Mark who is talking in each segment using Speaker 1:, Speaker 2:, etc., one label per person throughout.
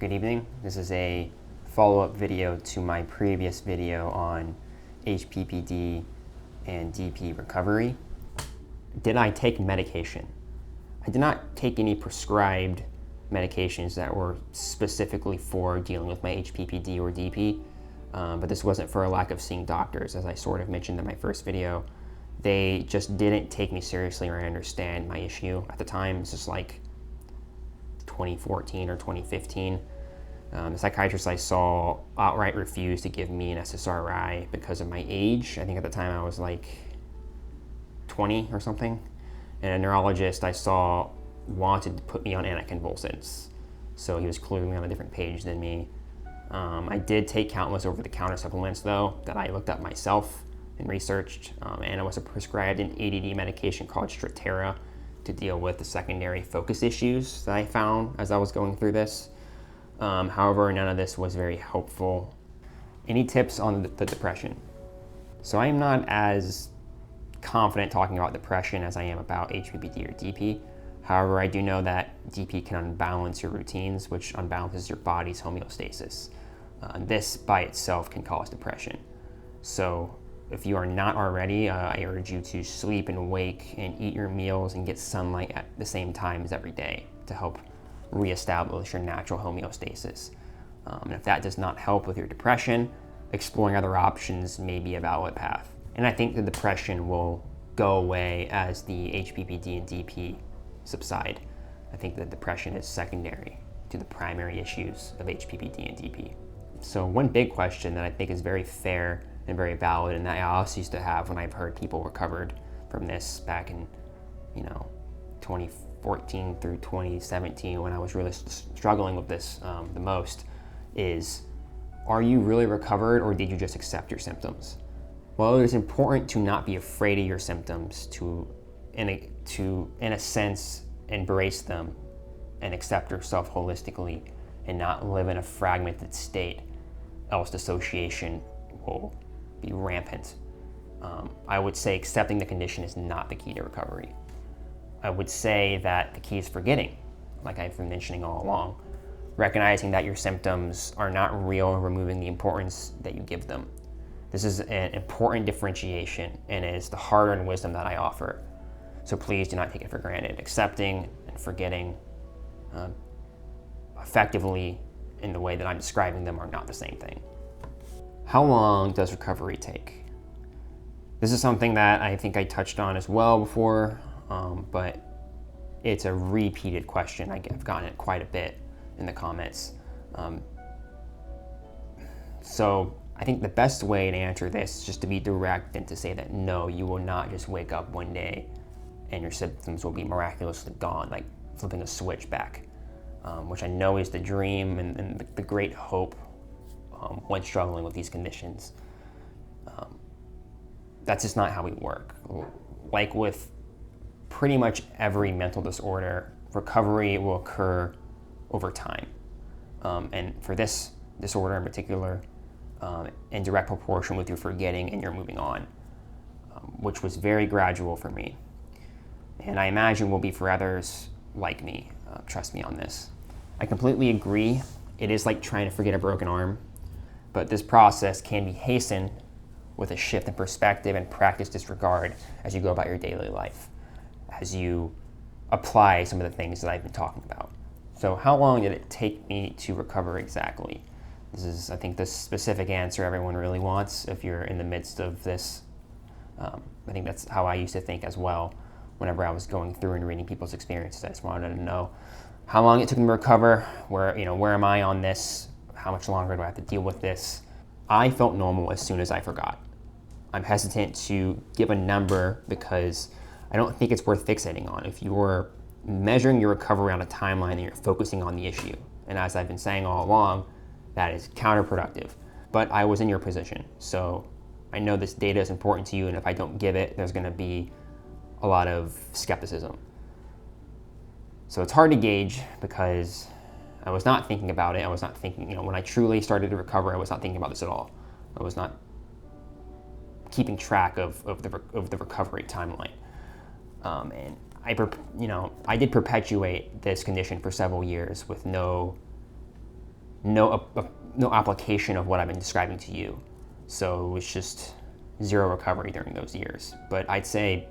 Speaker 1: Good evening. This is a follow-up video to my previous video on HPPD and DP recovery. Did I take medication? I did not take any prescribed medications that were specifically for dealing with my HPPD or DP, but this wasn't for a lack of seeing doctors, as I sort of mentioned in my first video. They just didn't take me seriously or understand my issue at the time. This is like 2014 or 2015. The psychiatrist I saw outright refused to give me an SSRI because of my age. I think at the time I was like 20 or something. And a neurologist I saw wanted to put me on anticonvulsants. So he was clearly on a different page than me. I did take countless over-the-counter supplements though that I looked up myself and researched. And I was prescribed an ADD medication called Strattera to deal with the secondary focus issues that I found as I was going through this. However, none of this was very helpful. Any tips on the depression? So I am not as confident talking about depression as I am about HPPD or DP. However, I do know that DP can unbalance your routines, which unbalances your body's homeostasis. This by itself can cause depression. So if you are not already, I urge you to sleep and wake and eat your meals and get sunlight at the same times every day to help reestablish your natural homeostasis. And if that does not help with your depression, exploring other options may be a valid path. And I think the depression will go away as the HPPD and DP subside. I think that depression is secondary to the primary issues of HPPD and DP. So one big question that I think is very fair and very valid, and that I also used to have when I've heard people recovered from this back in 2014 through 2017, when I was really struggling with this the most, is, are you really recovered or did you just accept your symptoms? Well, it is important to not be afraid of your symptoms, to in a sense embrace them and accept yourself holistically and not live in a fragmented state, else dissociation will be rampant. I would say accepting the condition is not the key to recovery. I would say that the key is forgetting, like I've been mentioning all along, recognizing that your symptoms are not real and removing the importance that you give them. This is an important differentiation and is the hard-earned wisdom that I offer. So please do not take it for granted. Accepting and forgetting effectively in the way that I'm describing them are not the same thing. How long does recovery take? This is something that I think I touched on as well before, but it's a repeated question. I've gotten it quite a bit in the comments. So I think the best way to answer this is just to be direct and to say that no, you will not just wake up one day and your symptoms will be miraculously gone, like flipping a switch back, which I know is the dream and the great hope when struggling with these conditions. That's just not how we work. Like with pretty much every mental disorder, recovery will occur over time. And for this disorder in particular, in direct proportion with your forgetting and your moving on, which was very gradual for me. And I imagine will be for others like me. Trust me on this. I completely agree. It is like trying to forget a broken arm, but this process can be hastened with a shift in perspective and practice disregard as you go about your daily life, as you apply some of the things that I've been talking about. So how long did it take me to recover exactly? This is, I think, the specific answer everyone really wants if you're in the midst of this. I think that's how I used to think as well whenever I was going through and reading people's experiences. I just wanted to know how long it took me to recover, where am I on this? How much longer do I have to deal with this? I felt normal as soon as I forgot. I'm hesitant to give a number because I don't think it's worth fixating on. If you're measuring your recovery on a timeline and you're focusing on the issue, and as I've been saying all along, that is counterproductive. But I was in your position, so I know this data is important to you, and if I don't give it, there's gonna be a lot of skepticism. So it's hard to gauge because I was not thinking about it. I was not thinking, when I truly started to recover, I was not thinking about this at all. I was not keeping track of the recovery timeline. And I did perpetuate this condition for several years with no no application of what I've been describing to you. So it was just zero recovery during those years. But I'd say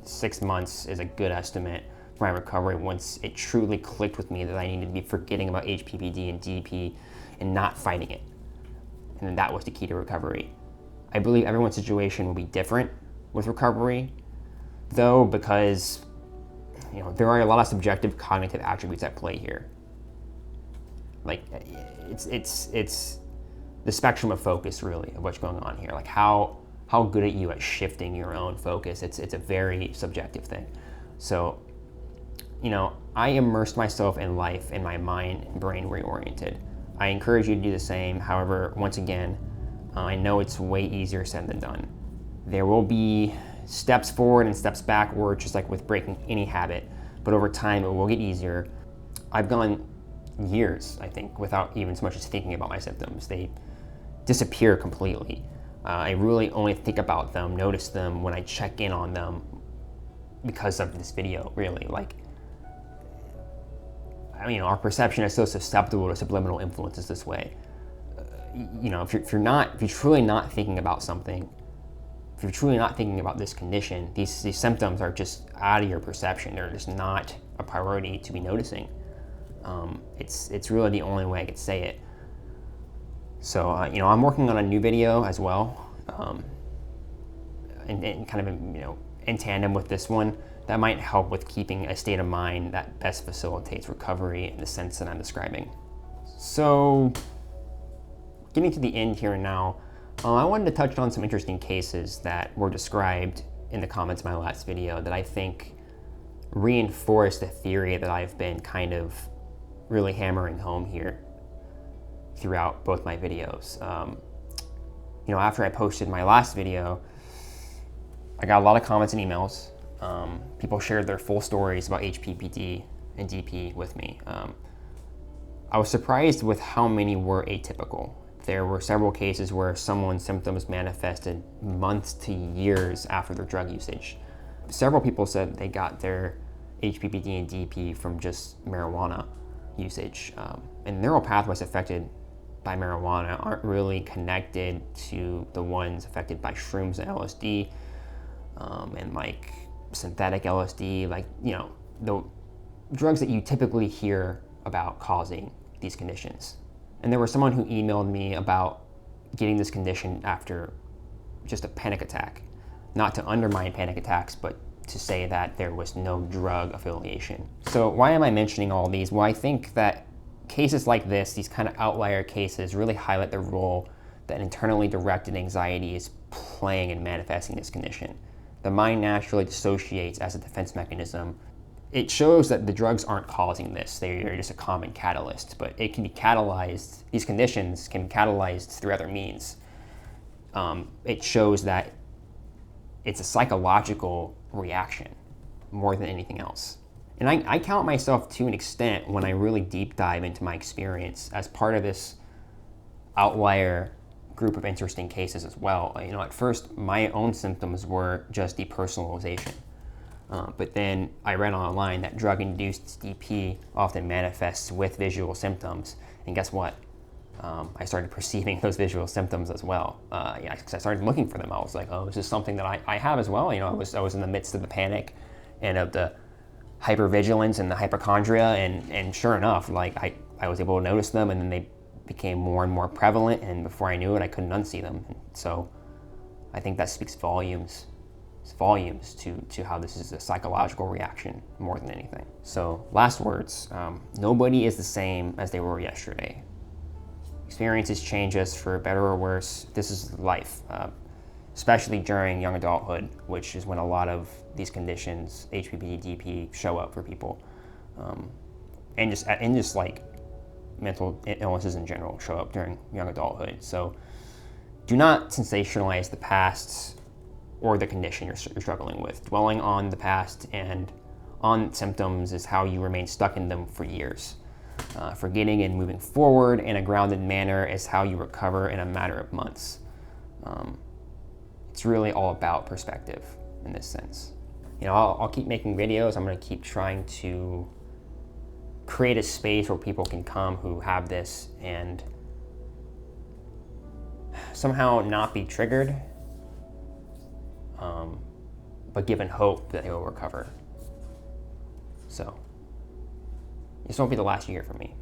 Speaker 1: 6 months is a good estimate for my recovery once it truly clicked with me that I needed to be forgetting about HPPD and DP and not fighting it. And then that was the key to recovery. I believe everyone's situation will be different with recovery, though, because there are a lot of subjective cognitive attributes at play here. Like it's the spectrum of focus, really, of what's going on here. Like how good are you at shifting your own focus? It's a very subjective thing. So, I immersed myself in life and my mind and brain reoriented. I encourage you to do the same. However, once again, I know it's way easier said than done. There will be steps forward and steps backward, just like with breaking any habit, but over time it will get easier. I've gone years, I think, without even so much as thinking about my symptoms. They disappear completely. I really only think about them, notice them when I check in on them because of this video, really. Our perception is so susceptible to subliminal influences this way. If you're truly not thinking about something, if you're truly not thinking about this condition, these symptoms are just out of your perception. They're just not a priority to be noticing. It's really the only way I could say it. So, I'm working on a new video as well, and kind of, in tandem with this one, that might help with keeping a state of mind that best facilitates recovery in the sense that I'm describing. So, getting to the end here now, I wanted to touch on some interesting cases that were described in the comments of my last video that I think reinforce the theory that I've been kind of really hammering home here throughout both my videos. After I posted my last video, I got a lot of comments and emails. People shared their full stories about HPPD and DP with me. I was surprised with how many were atypical. There were several cases where someone's symptoms manifested months to years after their drug usage. Several people said they got their HPPD and DP from just marijuana usage. And neural pathways affected by marijuana aren't really connected to the ones affected by shrooms and LSD, and synthetic LSD, the drugs that you typically hear about causing these conditions. And there was someone who emailed me about getting this condition after just a panic attack. Not to undermine panic attacks, but to say that there was no drug affiliation. So why am I mentioning all these? Well, I think that cases like this, these kind of outlier cases, really highlight the role that internally directed anxiety is playing in manifesting this condition. The mind naturally dissociates as a defense mechanism. It shows that the drugs aren't causing this. They're just a common catalyst, but it can be catalyzed, these conditions can be catalyzed through other means. It shows that it's a psychological reaction more than anything else. And I count myself to an extent when I really deep dive into my experience as part of this outlier group of interesting cases as well. At first, my own symptoms were just depersonalization. But then I read online that drug-induced DP often manifests with visual symptoms. And guess what? I started perceiving those visual symptoms as well. Because I started looking for them. I was like, oh, this is something that I have as well. I was in the midst of the panic and of the hypervigilance and the hypochondria. And sure enough, I was able to notice them, and then they became more and more prevalent. And before I knew it, I couldn't unsee them. And so I think that speaks volumes to how this is a psychological reaction more than anything. So last words, nobody is the same as they were yesterday. Experiences change us for better or worse. This is life, especially during young adulthood, which is when a lot of these conditions, HPPD, DP, show up for people. And just like mental illnesses in general show up during young adulthood. So do not sensationalize the past or the condition you're struggling with. Dwelling on the past and on symptoms is how you remain stuck in them for years. Forgetting and moving forward in a grounded manner is how you recover in a matter of months. It's really all about perspective in this sense. I'll keep making videos. I'm going to keep trying to create a space where people can come who have this and somehow not be triggered, but given hope that they will recover. So this won't be the last year for me.